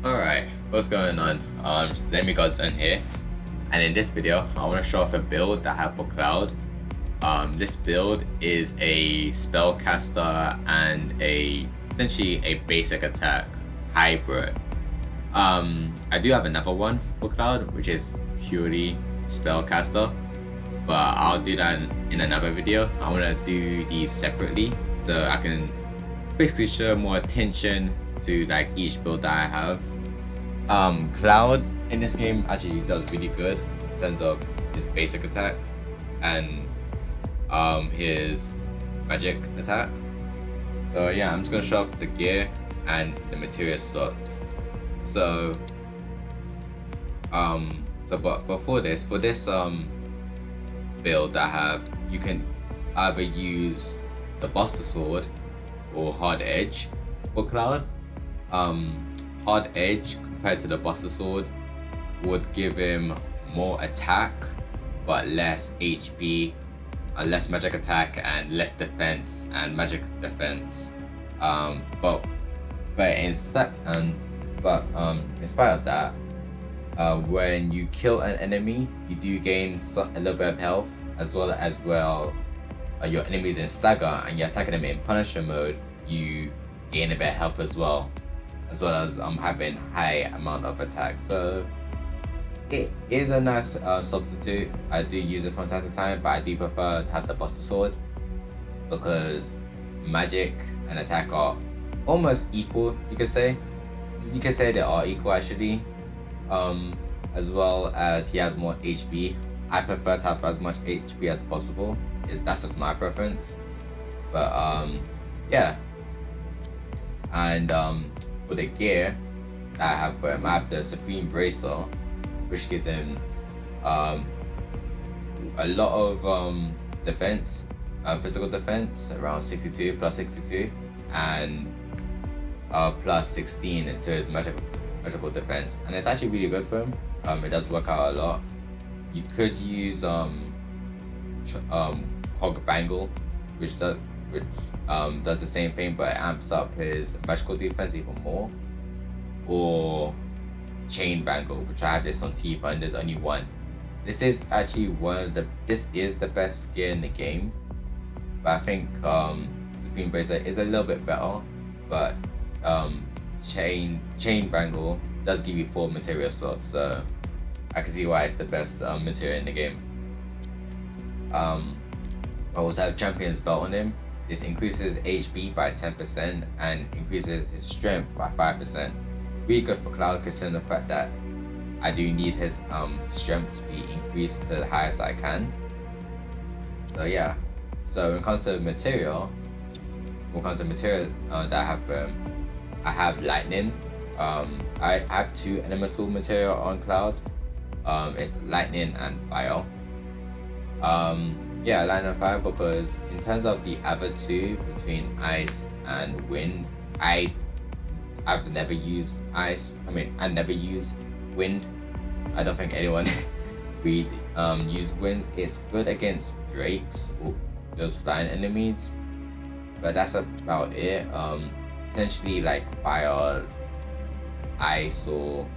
Alright, what's going on? Demigodson here, and in this video, I want to show off a build that I have for Cloud. This build is a spellcaster and essentially a basic attack hybrid. I do have another one for Cloud, which is purely spellcaster, but I'll do that in another video. I want to do these separately so I can basically show more attention to like each build that I have. Cloud in this game actually does really good in terms of his basic attack and his magic attack. So yeah, I'm just gonna show off the gear and the material slots. So but before this, for this build that I have, you can either use the Buster Sword or Hard Edge for Cloud. Hard Edge compared to the Buster Sword would give him more attack but less HP, less magic attack and less defense and magic defense. But in spite of that, when you kill an enemy, you do gain a little bit of health, as well your enemies in stagger and you're attacking them in Punisher mode, you gain a bit of health as well as having high amount of attack. So it is a nice substitute. I do use it from time to time, but I do prefer to have the Buster Sword because magic and attack are almost equal. You could say they are equal actually. As well as he has more HP. I prefer to have as much HP as possible. That's just my preference. But yeah. And for the gear that I have for him, I have the Supreme Bracer, which gives him a lot of defense, physical defense, around 62 plus 62, and plus 16 to his magical defense, and it's actually really good for him. It does work out a lot. You could use Cog Bangle, which does the same thing, but it amps up his magical defense even more. Or Chain Bangle, which I have this on Tifa, and there's only one. This is actually this is the best gear in the game, but I think Supreme Bracer is a little bit better. But Chain Bangle does give you 4 material slots, so I can see why it's the best material in the game. I also have Champion's Belt on him. This increases HP by 10% and increases his strength by 5%. Really good for Cloud, considering the fact that I do need his strength to be increased to the highest I can. So yeah. So when it comes to material, that I have for him, I have Lightning. I have 2 elemental material on Cloud. It's Lightning and Fire. Yeah, Lightning and Fire, because in terms of the other 2 between Ice and Wind, I've never used Ice. I never use Wind. I don't think anyone would use Wind. It's good against Drakes or those flying enemies, but that's about it. Essentially, like Fire, Ice, or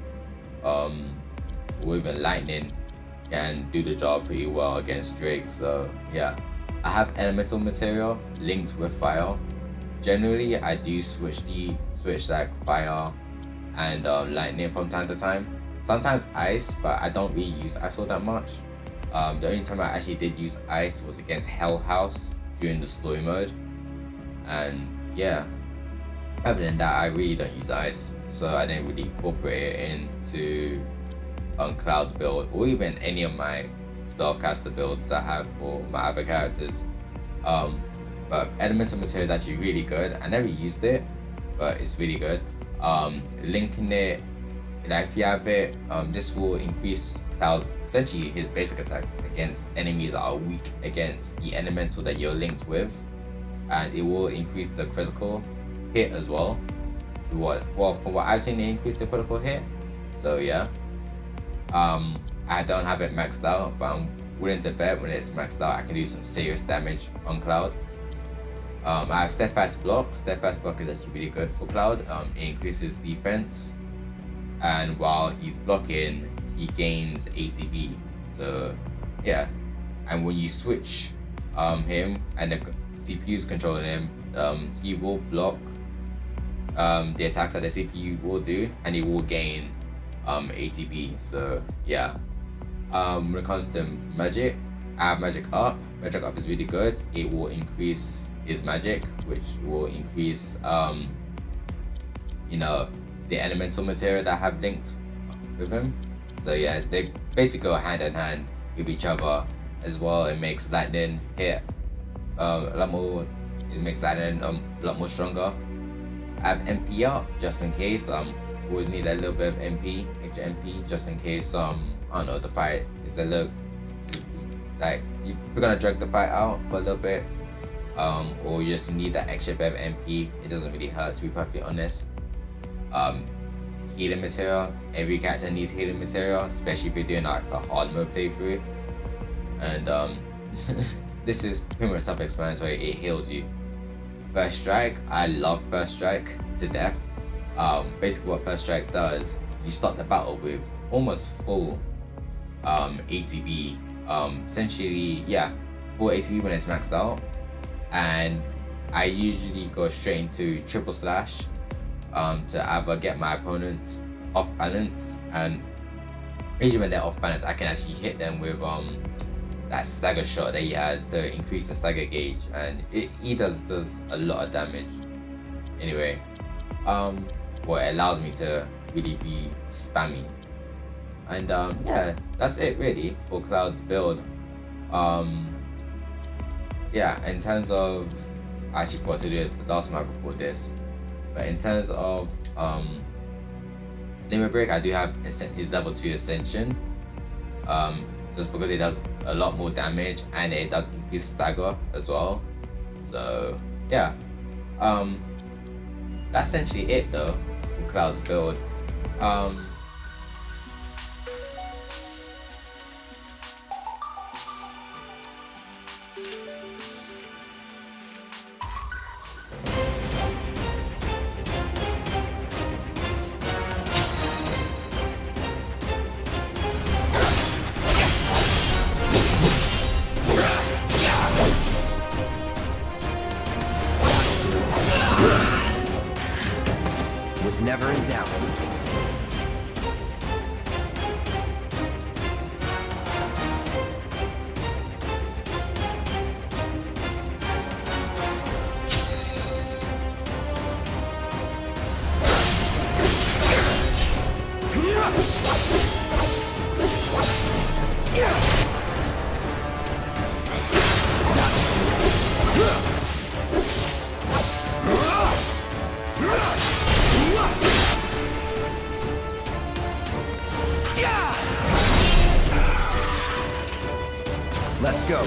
even Lightning can do the job pretty well against Drake. So yeah, I have elemental material linked with Fire. Generally, I do switch like Fire and Lightning from time to time. Sometimes Ice, but I don't really use Ice all that much. The only time I actually did use Ice was against Hell House during the story mode, and yeah. Other than that, I really don't use Ice, so I didn't really incorporate it into Cloud's build, or even any of my spellcaster builds that I have for my other characters. But elemental material is actually really good. I never used it, but it's really good. Linking it, like if you have it, this will increase Cloud's, essentially his basic attack against enemies that are weak against the elemental that you're linked with, and it will increase the critical hit as well. From what I've seen, it increased the critical hit. So yeah. I don't have it maxed out, but I'm willing to bet when it's maxed out I can do some serious damage on Cloud. I have Steadfast Block. Steadfast Block is actually really good for Cloud. It increases defense and while he's blocking, he gains ATB. So yeah, and when you switch him and the CPU's controlling him, he will block the attacks that the CPU will do, and he will gain ATB. So yeah, when it comes to magic, I have magic up. Magic up is really good. It will increase his magic, which will increase the elemental material that I have linked with him. So yeah, they basically go hand in hand with each other as well. It makes lightning hit a lot more. It makes lightning a lot more stronger. I have MP up just in case. Always need a little bit of MP, extra MP, just in case. I don't know, the fight is a little like you're gonna drag the fight out for a little bit, or you just need that extra bit of MP. It doesn't really hurt, to be perfectly honest. Healing material. Every character needs healing material, especially if you're doing like a hard mode playthrough. And this is pretty much self-explanatory. It heals you. First strike. I love first strike to death. Basically, what first strike does, you start the battle with almost full ATB. Essentially, yeah, full ATB when it's maxed out. And I usually go straight into triple slash to either get my opponent off balance, and usually when they're off balance, I can actually hit them with that stagger shot that he has to increase the stagger gauge, and he does a lot of damage. Anyway, what it allows me to really be spammy, and yeah, that's it really for Cloud's build. Yeah, in terms of, I actually forgot to do this the last time I recorded this, but in terms of Limit Break, I do have his level 2 Ascension, just because it does a lot more damage and it does increase stagger as well. So yeah, that's essentially it though for Cloud's build. Was never in doubt. Let's go.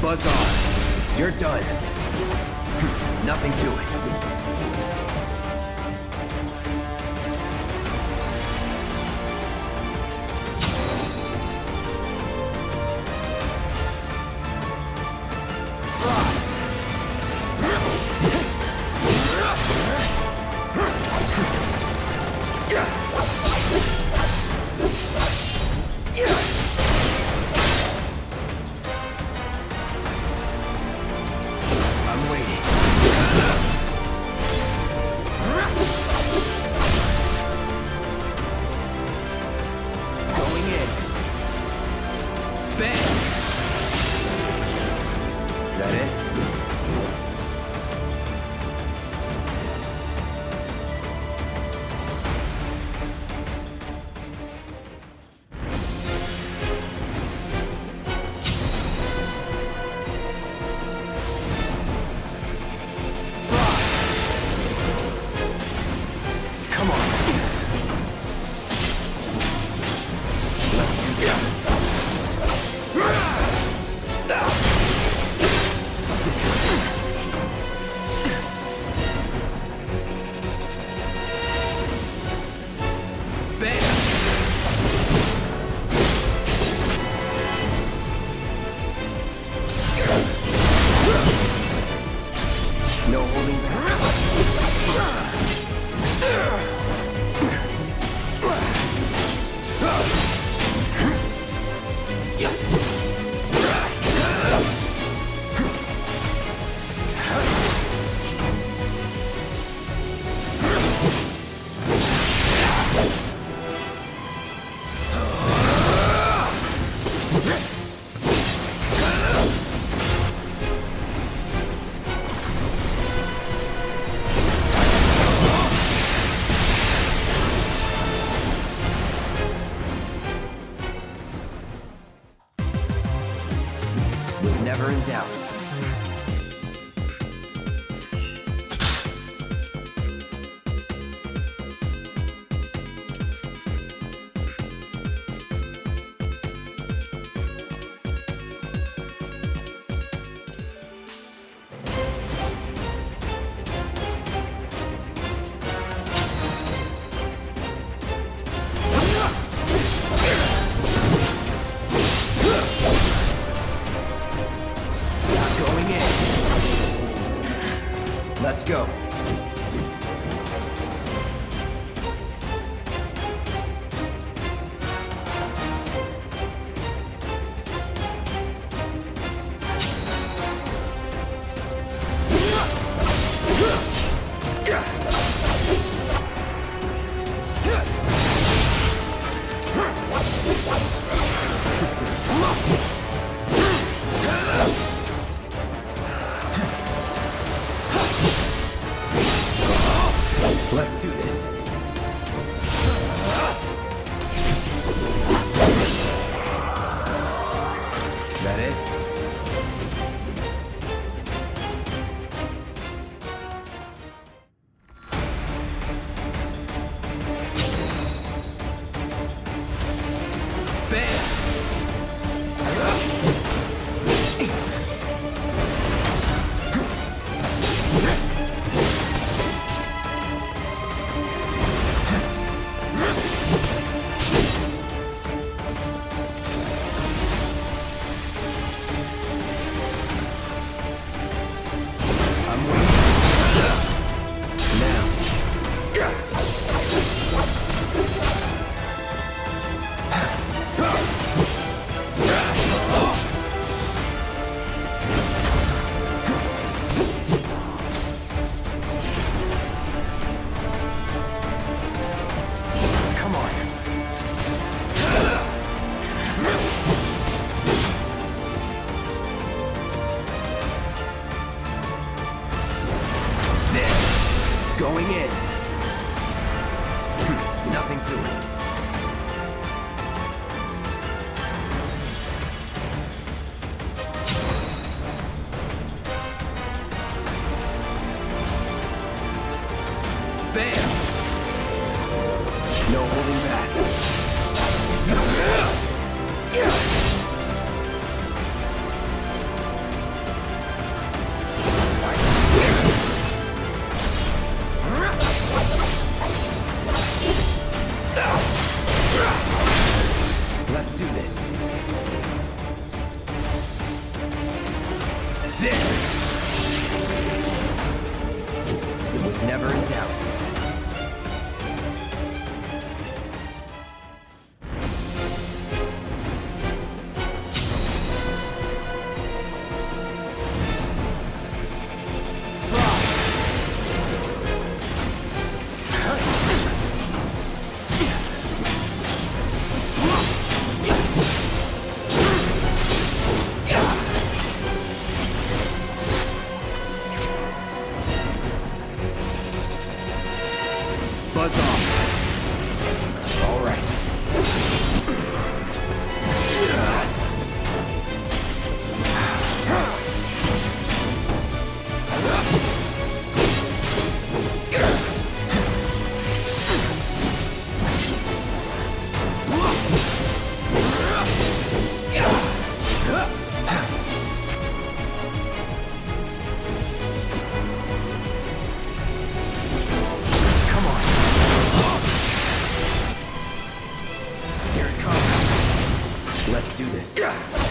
Buzz on. You're done. Nothing to it. Let's do this. That it? Going in. Nothing to it. Bam! No holding back. Let's do this. This! It was never in doubt. Buzz off. All right. Let's do this.